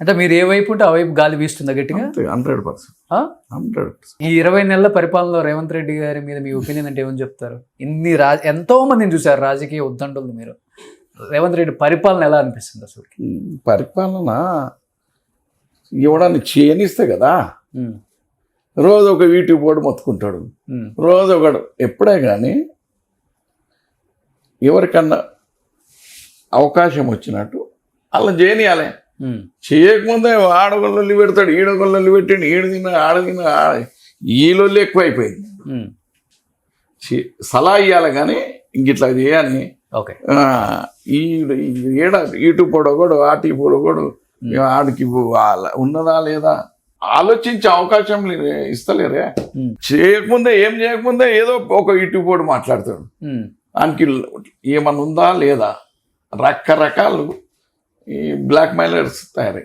అంటే మీరు ఏ వైపు ఉంటే ఆ వైపు గాలి వీస్తుందా గట్టిగా? 100%. ఆ? 100%. ఈ 20 నెలల పరిపాలనలో రేవంత్ రెడ్డి గారి మీద మీ ఒపీనియన్ అంటే ఏమని చెప్తారు? ఎంతో మందిని చూసారు రాజకీయ ఉద్దండులు మీరు. రేవంత్ రెడ్డి పరిపాలన ఎలా అనిపిస్తుంది అసలు? పరిపాలన ఇవ్వడానికి చేయనిస్తే కదా. రోజు ఒక యూట్యూబ్ వాడు మొత్తుకుంటాడు, రోజు ఒకడు. ఎప్పుడే కానీ ఎవరికన్నా అవకాశం వచ్చినట్టు అలా చేయనియాలి. చేయకముందే ఆడగొల్లు పెడతాడు, ఈడగొల్లు పెట్టండి, ఈడు తిన్న ఆడ తిన్న ఈ లొల్లి ఎక్కువైపోయింది. సలహా ఇవ్వాలి కానీ ఇంక ఇట్లా చేయాలి. ఈడ యూట్యూబ్ పొడగోడు, ఆటి పొడగోడు, ఆడికి ఉన్నదా లేదా ఆలోచించే అవకాశం ఇస్తలేరే. చేయకముందే ఏం చేయకముందే ఏదో ఒక యూట్యూబ్ వాడు మాట్లాడతాడు. దానికి ఏమన్నా ఉందా లేదా రకరకాలు ఈ బ్లాక్ మెయిలర్స్ తయారై